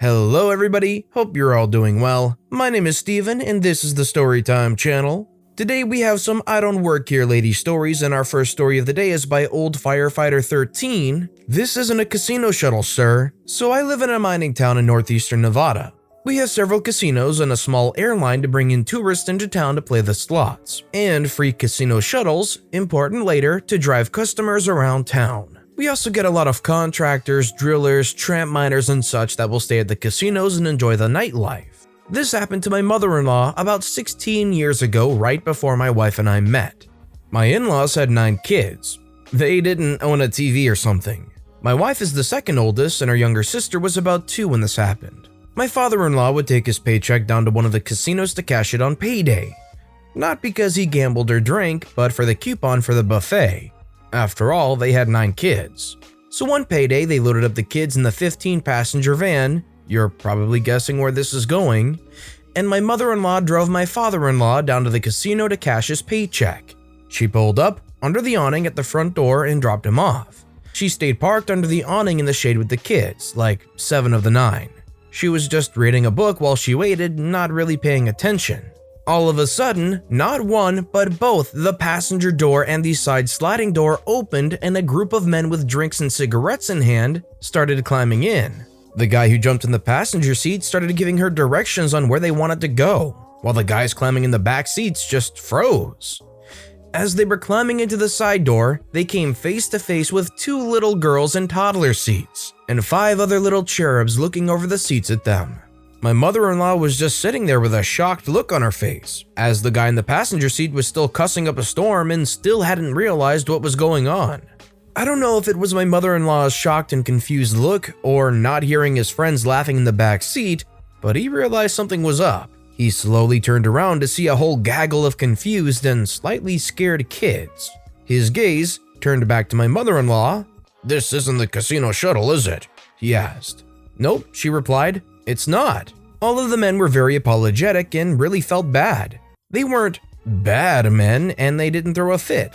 Hello everybody, hope you're all doing well. My name is Steven and this is the Storytime channel. Today we have some I Don't Work Here Lady stories, and our first story of the day is by Old Firefighter 13. This isn't a casino shuttle, sir. So I live in a mining town in northeastern Nevada. We have several casinos and a small airline to bring in tourists into town to play the slots, and free casino shuttles, important later, to drive customers around town. We also get a lot of contractors, drillers, tramp miners and such that will stay at the casinos and enjoy the nightlife. This happened to my mother-in-law about 16 years ago, right before my wife and I met. My in-laws had 9 kids. They didn't own a TV or something. My wife is the second oldest and her younger sister was about 2 when this happened. My father-in-law would take his paycheck down to one of the casinos to cash it on payday. Not because he gambled or drank, but for the coupon for the buffet. After all, they had 9 kids. So one payday, they loaded up the kids in the 15-passenger van, you're probably guessing where this is going, and my mother-in-law drove my father-in-law down to the casino to cash his paycheck. She pulled up under the awning at the front door and dropped him off. She stayed parked under the awning in the shade with the kids, like 7 of the 9. She was just reading a book while she waited, not really paying attention. All of a sudden, not one, but both the passenger door and the side sliding door opened and a group of men with drinks and cigarettes in hand started climbing in. The guy who jumped in the passenger seat started giving her directions on where they wanted to go, while the guys climbing in the back seats just froze. As they were climbing into the side door, they came face to face with 2 little girls in toddler seats, and 5 other little cherubs looking over the seats at them. My mother-in-law was just sitting there with a shocked look on her face, as the guy in the passenger seat was still cussing up a storm and still hadn't realized what was going on. I don't know if it was my mother-in-law's shocked and confused look or not hearing his friends laughing in the back seat, but he realized something was up. He slowly turned around to see a whole gaggle of confused and slightly scared kids. His gaze turned back to my mother-in-law. "This isn't the casino shuttle, is it?" he asked. "Nope," she replied. "It's not." All of the men were very apologetic and really felt bad. They weren't bad men and they didn't throw a fit.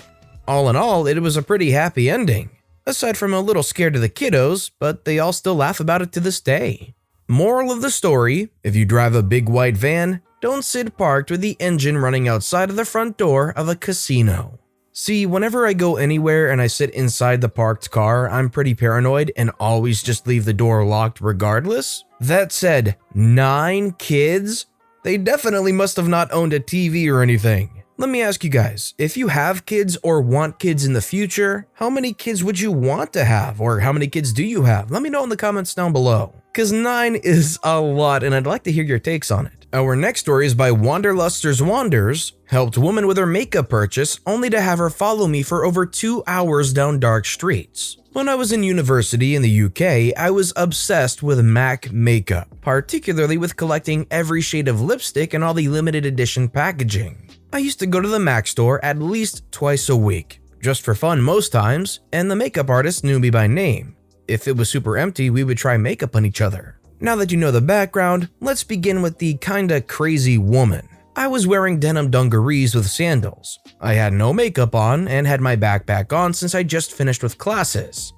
All in all, it was a pretty happy ending. Aside from a little scared of the kiddos, but they all still laugh about it to this day. Moral of the story, if you drive a big white van, don't sit parked with the engine running outside of the front door of a casino. See, whenever I go anywhere and I sit inside the parked car, I'm pretty paranoid and always just leave the door locked regardless. That said, 9 kids? They definitely must have not owned a TV or anything. Let me ask you guys, if you have kids or want kids in the future, how many kids would you want to have, or how many kids do you have? Let me know in the comments down below, because 9 is a lot and I'd like to hear your takes on it. Our next story is by wanderlusterswanders. Helped woman with her makeup purchase only to have her follow me for over 2 hours down dark streets. When I was in university in the UK, I was obsessed with MAC makeup, particularly with collecting every shade of lipstick and all the limited edition packaging. I used to go to the MAC store at least twice a week, just for fun most times, and the makeup artist knew me by name. If it was super empty, we would try makeup on each other. Now that you know the background, let's begin with the kinda crazy woman. I was wearing denim dungarees with sandals. I had no makeup on and had my backpack on since I just finished with classes.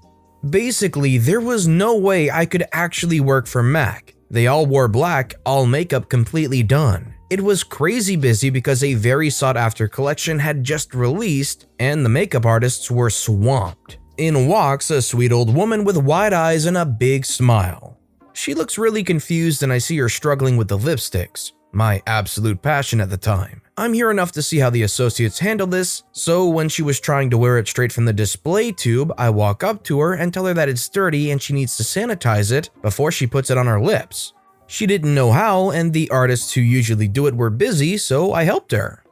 Basically, there was no way I could actually work for MAC. They all wore black, all makeup completely done. It was crazy busy because a very sought-after collection had just released and the makeup artists were swamped. In walks a sweet old woman with wide eyes and a big smile. She looks really confused and I see her struggling with the lipsticks, my absolute passion at the time. I'm here enough to see how the associates handle this, so when she was trying to wear it straight from the display tube, I walk up to her and tell her that it's dirty and she needs to sanitize it before she puts it on her lips. She didn't know how and the artists who usually do it were busy, so I helped her.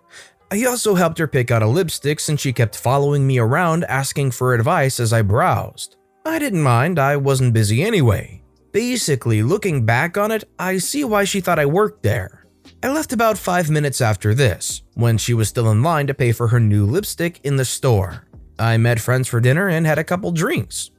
I also helped her pick out a lipstick since she kept following me around asking for advice as I browsed. I didn't mind, I wasn't busy anyway. Basically, looking back on it, I see why she thought I worked there. I left about 5 minutes after this, when she was still in line to pay for her new lipstick in the store. I met friends for dinner and had a couple drinks.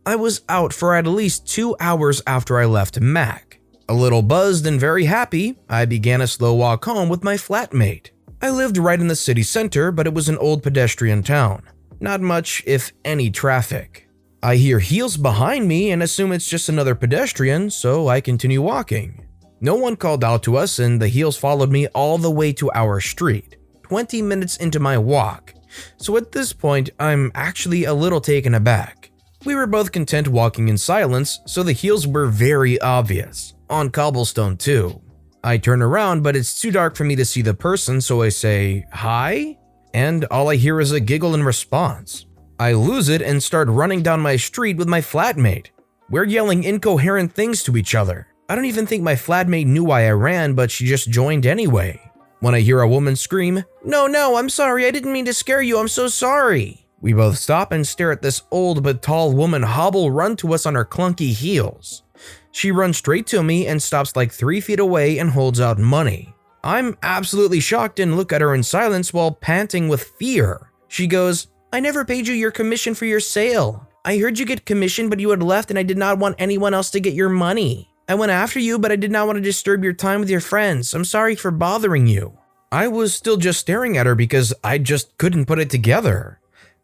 I was out for at least 2 hours after I left MAC. A little buzzed and very happy, I began a slow walk home with my flatmate. I lived right in the city center, but it was an old pedestrian town. Not much, if any, traffic. I hear heels behind me and assume it's just another pedestrian, so I continue walking. No one called out to us and the heels followed me all the way to our street, 20 minutes into my walk. So at this point, I'm actually a little taken aback. We were both content walking in silence, so the heels were very obvious, on cobblestone too. I turn around, but it's too dark for me to see the person, so I say, "Hi?" And all I hear is a giggle in response. I lose it and start running down my street with my flatmate. We're yelling incoherent things to each other. I don't even think my flatmate knew why I ran, but she just joined anyway. When I hear a woman scream, No, I'm sorry, I didn't mean to scare you, I'm so sorry." We both stop and stare at this old but tall woman hobble run to us on her clunky heels. She runs straight to me and stops like 3 feet away and holds out money. I'm absolutely shocked and look at her in silence while panting with fear. She goes, "I never paid you your commission for your sale. I heard you get commission, but you had left and I did not want anyone else to get your money. I went after you, but I did not want to disturb your time with your friends. I'm sorry for bothering you." I was still just staring at her because I just couldn't put it together.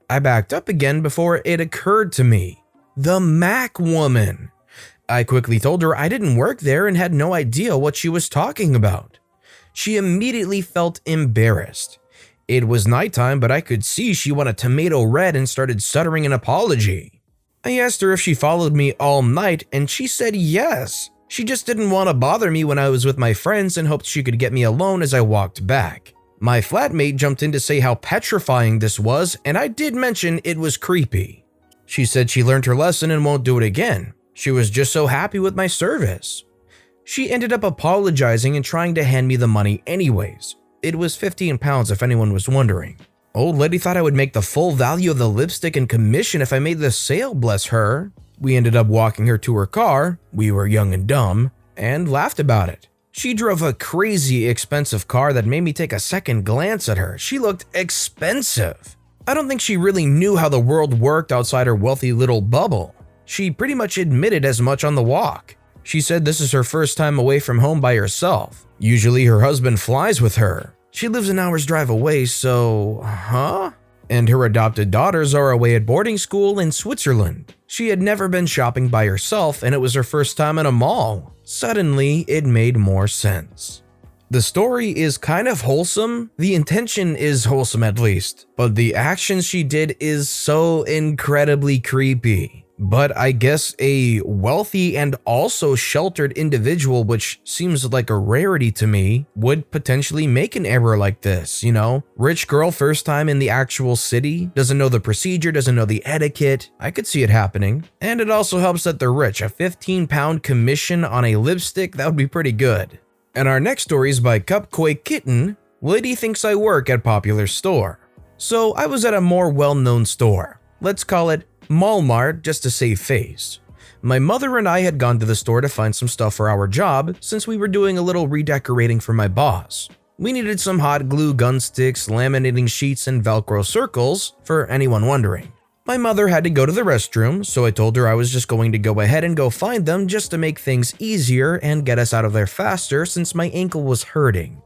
I backed up again before it occurred to me. The Mac woman. I quickly told her I didn't work there and had no idea what she was talking about. She immediately felt embarrassed. It was nighttime, but I could see she went a tomato red and started stuttering an apology. I asked her if she followed me all night, and she said yes. She just didn't want to bother me when I was with my friends and hoped she could get me alone as I walked back. My flatmate jumped in to say how petrifying this was, and I did mention it was creepy. She said she learned her lesson and won't do it again. She was just so happy with my service. She ended up apologizing and trying to hand me the money anyways. It was 15 pounds if anyone was wondering. Old lady thought I would make the full value of the lipstick and commission if I made the sale, bless her. We ended up walking her to her car, we were young and dumb, and laughed about it. She drove a crazy expensive car that made me take a second glance at her. She looked expensive. I don't think she really knew how the world worked outside her wealthy little bubble. She pretty much admitted as much on the walk. She said this is her first time away from home by herself. Usually her husband flies with her. She lives an hour's drive away, so… And her adopted daughters are away at boarding school in Switzerland. She had never been shopping by herself and it was her first time in a mall. Suddenly, it made more sense. The story is kind of wholesome. The intention is wholesome at least, but the action she did is so incredibly creepy. But I guess a wealthy and also sheltered individual, which seems like a rarity to me, would potentially make an error like this, you know? Rich girl first time in the actual city, doesn't know the procedure, doesn't know the etiquette. I could see it happening. And it also helps that they're rich. A 15-pound commission on a lipstick, that would be pretty good. And our next story is by Cupkoi Kitten. Lady thinks I work at popular store. So I was at a more well-known store. Let's call it Walmart just to save face. My mother and I had gone to the store to find some stuff for our job since we were doing a little redecorating for my boss. We needed some hot glue gun sticks, laminating sheets, and Velcro circles, for anyone wondering. My mother had to go to the restroom, so I told her I was just going to go ahead and go find them just to make things easier and get us out of there faster since my ankle was hurting.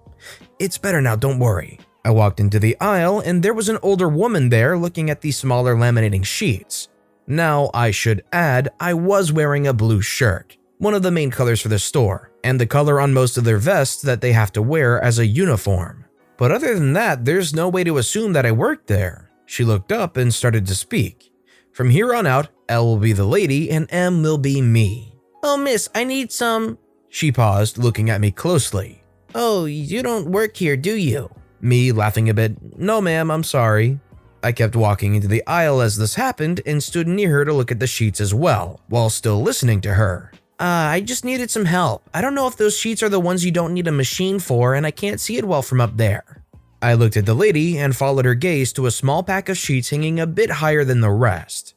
It's better now, don't worry. I walked into the aisle and there was an older woman there looking at the smaller laminating sheets. Now, I should add, I was wearing a blue shirt, one of the main colors for the store, and the color on most of their vests that they have to wear as a uniform. But other than that, there's no way to assume that I worked there. She looked up and started to speak. From here on out, L will be the lady and M will be me. "Oh, miss, I need some…" She paused, looking at me closely. "Oh, you don't work here, do you?" Me laughing a bit. "No, ma'am, I'm sorry." I kept walking into the aisle as this happened and stood near her to look at the sheets as well, while still listening to her. I just needed some help. I don't know if those sheets are the ones you don't need a machine for and I can't see it well from up there." I looked at the lady and followed her gaze to a small pack of sheets hanging a bit higher than the rest.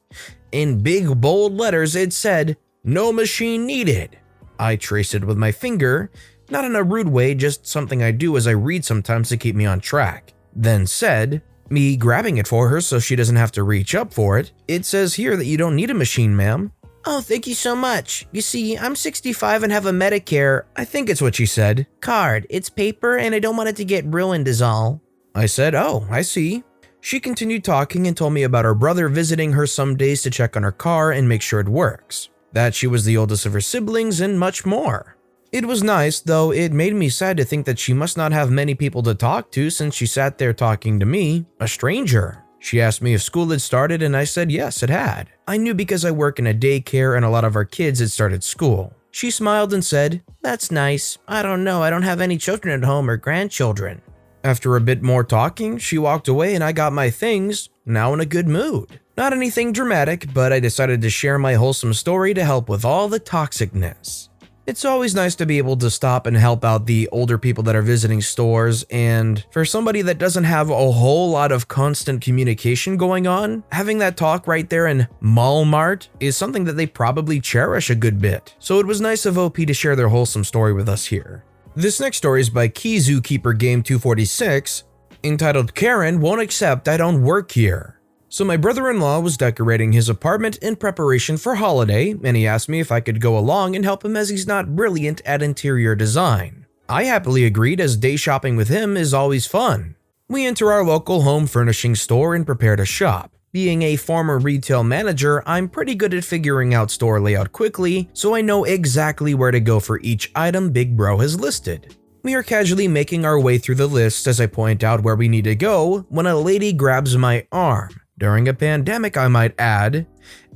In big bold letters it said, "No machine needed." I traced it with my finger, not in a rude way, just something I do as I read sometimes to keep me on track. Then said, me grabbing it for her so she doesn't have to reach up for it, "It says here that you don't need a machine, ma'am." "Oh, thank you so much. You see, I'm 65 and have a Medicare," I think it's what she said, "card. It's paper and I don't want it to get ruined is all." I said, "Oh, I see." She continued talking and told me about her brother visiting her some days to check on her car and make sure it works, that she was the oldest of her siblings, and much more. It was nice, though it made me sad to think that she must not have many people to talk to since she sat there talking to me, a stranger. She asked me if school had started and I said yes, it had. I knew because I work in a daycare and a lot of our kids had started school. She smiled and said, "That's nice. I don't know, I don't have any children at home or grandchildren." After a bit more talking, she walked away and I got my things, now in a good mood. Not anything dramatic, but I decided to share my wholesome story to help with all the toxicness. It's always nice to be able to stop and help out the older people that are visiting stores, and for somebody that doesn't have a whole lot of constant communication going on, having that talk right there in Walmart is something that they probably cherish a good bit. So it was nice of OP to share their wholesome story with us here. This next story is by Key Zookeeper Game 246, entitled "Karen Won't Accept I Don't Work Here." So my brother-in-law was decorating his apartment in preparation for holiday, and he asked me if I could go along and help him as he's not brilliant at interior design. I happily agreed, as day shopping with him is always fun. We enter our local home furnishing store and prepare to shop. Being a former retail manager, I'm pretty good at figuring out store layout quickly, so I know exactly where to go for each item Big Bro has listed. We are casually making our way through the list as I point out where we need to go when a lady grabs my arm. During a pandemic, I might add,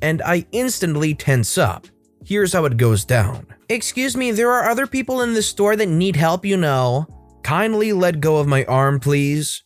and I instantly tense up. Here's how it goes down. "Excuse me, there are other people in the store that need help, you know." "Kindly let go of my arm, please."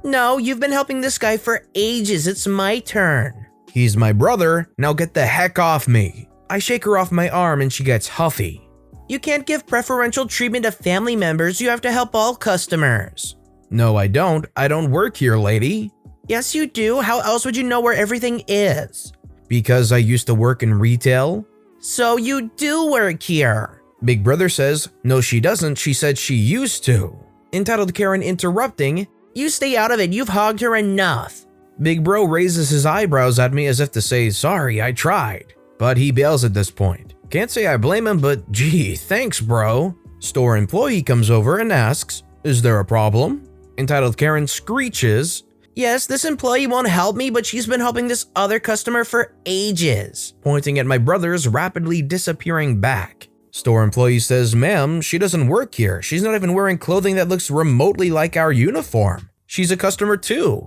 "No, you've been helping this guy for ages, it's my turn." "He's my brother, now get the heck off me." I shake her off my arm and she gets huffy. "You can't give preferential treatment to family members, you have to help all customers." "No, I don't work here, lady." "Yes, you do. How else would you know where everything is?" "Because I used to work in retail." "So you do work here." Big Brother says, "No, she doesn't. She said she used to." Entitled Karen interrupting, "You stay out of it. You've hogged her enough." Big Bro raises his eyebrows at me as if to say, "Sorry, I tried." But he bails at this point. Can't say I blame him, but gee, thanks, bro. Store employee comes over and asks, "Is there a problem?" Entitled Karen screeches, "Yes, this employee won't help me, but she's been helping this other customer for ages," pointing at my brother's rapidly disappearing back. Store employee says, "Ma'am, she doesn't work here. She's not even wearing clothing that looks remotely like our uniform. She's a customer too."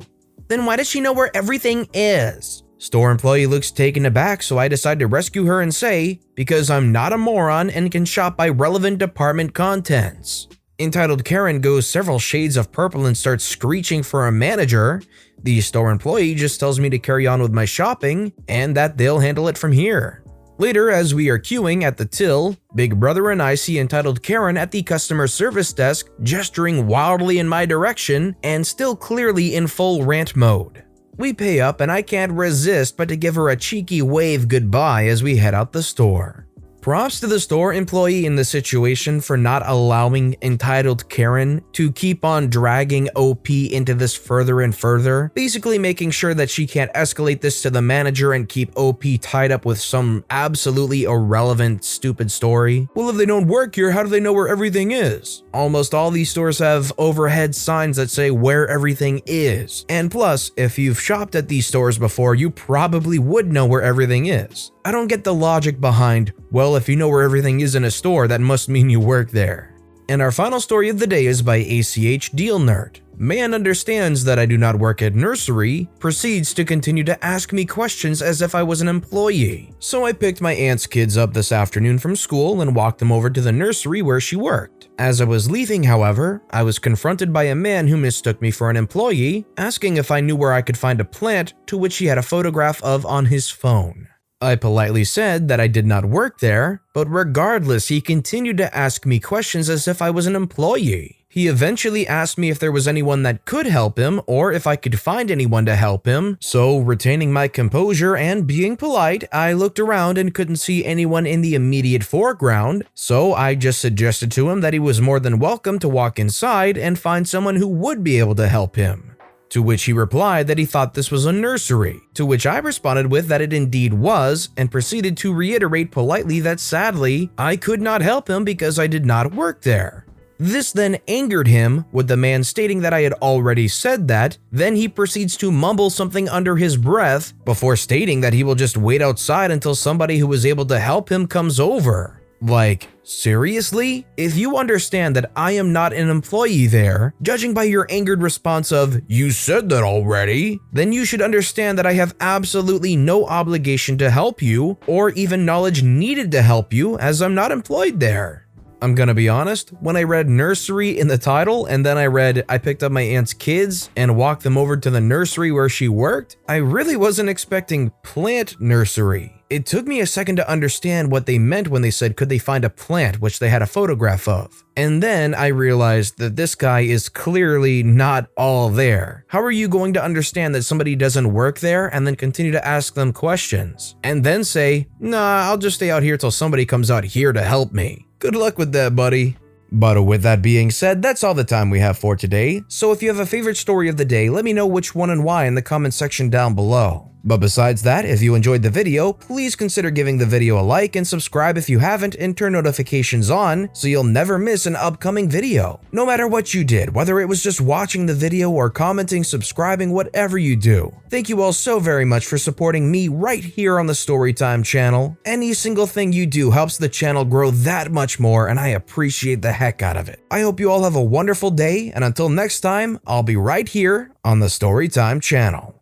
"Then why does she know where everything is?" Store employee looks taken aback, so I decide to rescue her and say, "Because I'm not a moron and can shop by relevant department contents." Entitled Karen goes several shades of purple and starts screeching for a manager. The store employee just tells me to carry on with my shopping and that they'll handle it from here. Later, as we are queuing at the till, Big Brother and I see Entitled Karen at the customer service desk gesturing wildly in my direction and still clearly in full rant mode. We pay up and I can't resist but to give her a cheeky wave goodbye as we head out the store. Props to the store employee in the situation for not allowing Entitled Karen to keep on dragging OP into this further and further, basically making sure that she can't escalate this to the manager and keep OP tied up with some absolutely irrelevant, stupid story. Well, if they don't work here, how do they know where everything is? Almost all these stores have overhead signs that say where everything is. And plus, if you've shopped at these stores before, you probably would know where everything is. I don't get the logic behind, well, if you know where everything is in a store, that must mean you work there. And our final story of the day is by Achdealnert. Man understands that I do not work at nursery, proceeds to continue to ask me questions as if I was an employee. So I picked my aunt's kids up this afternoon from school and walked them over to the nursery where she worked. As I was leaving, however, I was confronted by a man who mistook me for an employee, asking if I knew where I could find a plant, to which he had a photograph of on his phone. I politely said that I did not work there, but regardless, he continued to ask me questions as if I was an employee. He eventually asked me if there was anyone that could help him or if I could find anyone to help him, so retaining my composure and being polite, I looked around and couldn't see anyone in the immediate foreground, so I just suggested to him that he was more than welcome to walk inside and find someone who would be able to help him. To which he replied that he thought this was a nursery, to which I responded with that it indeed was, and proceeded to reiterate politely that sadly, I could not help him because I did not work there. This then angered him, with the man stating that I had already said that. Then he proceeds to mumble something under his breath before stating that he will just wait outside until somebody who was able to help him comes over. Like, seriously? If you understand that I am not an employee there, judging by your angered response of, "You said that already," then you should understand that I have absolutely no obligation to help you, or even knowledge needed to help you, as I'm not employed there. I'm gonna be honest, when I read nursery in the title and then I picked up my aunt's kids and walked them over to the nursery where she worked, I really wasn't expecting plant nursery. It took me a second to understand what they meant when they said could they find a plant, which they had a photograph of. And then I realized that this guy is clearly not all there. How are you going to understand that somebody doesn't work there and then continue to ask them questions? And then say, "Nah, I'll just stay out here till somebody comes out here to help me." Good luck with that, buddy. But with that being said, that's all the time we have for today. So if you have a favorite story of the day, let me know which one and why in the comment section down below. But besides that, if you enjoyed the video, please consider giving the video a like and subscribe if you haven't, and turn notifications on so you'll never miss an upcoming video. No matter what you did, whether it was just watching the video or commenting, subscribing, whatever you do. Thank you all so very much for supporting me right here on the Storytime channel. Any single thing you do helps the channel grow that much more, and I appreciate the heck out of it. I hope you all have a wonderful day, and until next time, I'll be right here on the Storytime channel.